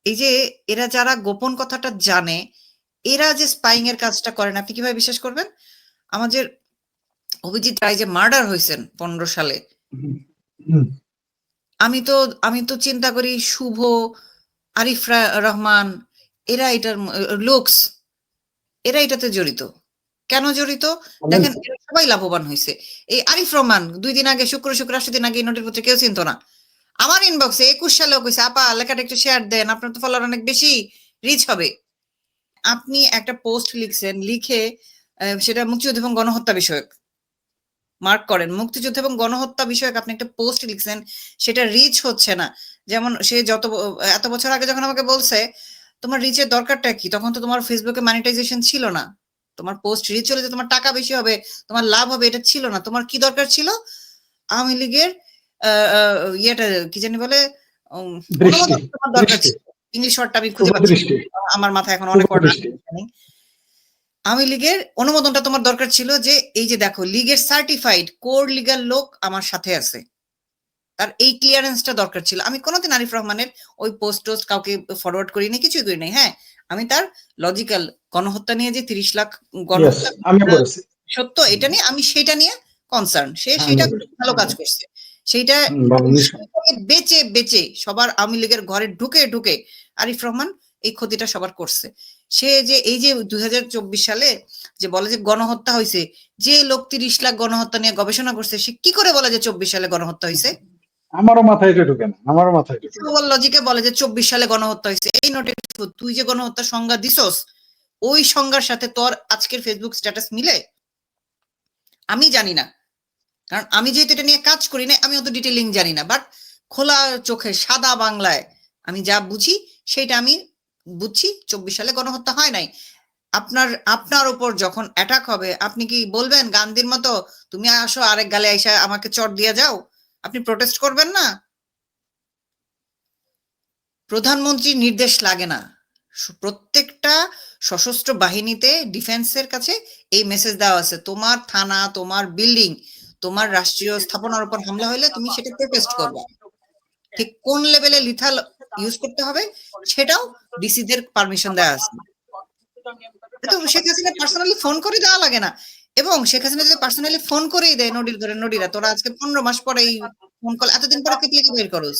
এই যে এরা যারা গোপন কথাটা জানে, এরা যে স্পাইং এর কাজটা করেন আপনি কিভাবে বিশ্বাস করবেন? আমাদের অভিজিৎ রায় যে মার্ডার হয়েছেন 15 সালে, আমি তো চিন্তা করি শুভ, আরিফ রহমান, এরা এটার লোকস, এরা এটাতে জড়িত। কেন জড়িত? দেখেন এরা সবাই লাভবান হয়েছে। এই আরিফ রহমান 2 দিন আগে শুক্র 8 দিন আগে নোটির পত্রে কেউ চিনত না। আমার ইনবক্সে 21 সালেও কইছে, আপা লেখাটা একটু শেয়ার দেন, আপনার তো ফলোয়ার অনেক বেশি, রিচ হবে। আপনি একটা পোস্ট লিখছেন, লিখে সেটা মুক্তিযুদ্ধ এবং গণহত্যা বিষয়ক, মার্ক করেন, মুক্তিযুদ্ধ এবং গণহত্যা বিষয়ক আপনি একটা পোস্ট লিখছেন, সেটা রিচ হচ্ছে না। যেমন সে এত বছর আগে যখন আমাকে বলছে তোমার রিচের দরকারটা কি, তখন তো তোমার ফেসবুকে মনিটাইজেশন ছিল না, তোমার পোস্ট রিচ হলে যে তোমার টাকা বেশি হবে, তোমার লাভ হবে, এটা ছিল না। তোমার কি দরকার ছিল? আওয়ামী লীগের ইয়েটা কি জানি বলে, অনুমোদন তোমার দরকার ছিল। ইংলিশ ওয়ার্ডটা আমি খুঁজে পাচ্ছি, আমার মাথায় এখন অনেক ওয়ার্ড নেই। আওয়ামী লীগের অনুমোদনটা তোমার দরকার ছিল, যে এই যে দেখো লীগের সার্টিফাইড কোর লিগ্যাল লোক আমার সাথে আছে, তার এই ক্লিয়ারেন্সটা দরকার ছিল। আমি কোনোদিন আরিফ রহমানের ওই পোস্ট টোস্ট কাউকে ফরওয়ার্ড করিনি, কিছুই করি নাই। হ্যাঁ, আমি তার লজিক্যাল গণহত্যা নিয়ে যে 30 লাখ গণহত্যা সত্য, এটা নিয়ে আমি সেটা নিয়ে কনসার্ন, সে সেটা ভালো কাজ করছে, সেইটা বেচে বেচে সবার আওয়ামী লীগের ঘরে ঢুকে ঢুকে আরিফ রহমান এই ক্ষতিটা সবার করছে। সে যে এই যে 2024 সালে যে বলে যে গণহত্যা হয়েছে, যে লোক 30 লাখ গণহত্যা নিয়ে গবেষণা করছে, সে কি করে বলে যে 24 সালে গণহত্যা হয়েছে? আমারও মাথায় এটা ঢোকে না, আমারও মাথায় ঢোকে না। লজিকে বলে যে 24 সালে গণহত্যা হয়েছে। এই নোটে তুই যে গণহত্যার সংজ্ঞা দিছস, ওই সংজ্ঞার সাথে তোর আজকের ফেসবুক স্ট্যাটাস মিলে? আমি জানি না, কারণ আমি যেহেতু এটা নিয়ে কাজ করি না, আমি অত ডিটেইলিং জানি না, বাট খোলা চোখে সাদা বাংলায় আমি যা বুঝি সেটা আমি বুঝছি, 24 সালে গণহত্যা হয় নাই। আপনার উপর যখন অ্যাটাক হবে, আপনি কি বলবেন গান্ধীর মতো তুমি আসো আরেক গালে আইসা আমাকে চট দিয়ে যাও? আপনি প্রোটেস্ট করবেন না? প্রধানমন্ত্রীর নির্দেশ লাগে না, প্রত্যেকটা সশস্ত্র বাহিনীতে ডিফেন্সের কাছে এই মেসেজ দেওয়া আছে, তোমার থানা, তোমার বিল্ডিং, তোমার রাষ্ট্রীয় স্থাপনার উপর হামলা হলে তুমি সেটা প্রোটেস্ট করবে। ঠিক কোন লেভেলে লিথাল ইউজ করতে হবে সেটাও ডিসিদের পারমিশন দেওয়া আছে। তো শেখ হাসিনা পার্সোনালি ফোন করে দেওয়া লাগে না। এবং শেখ হাসিনা যদি পার্সোনালি ফোন করেই দেয়, নডিরা তোরা আজকে 15 মাস পরে এই ফোন কল, এতদিন পরে তুই বের করস,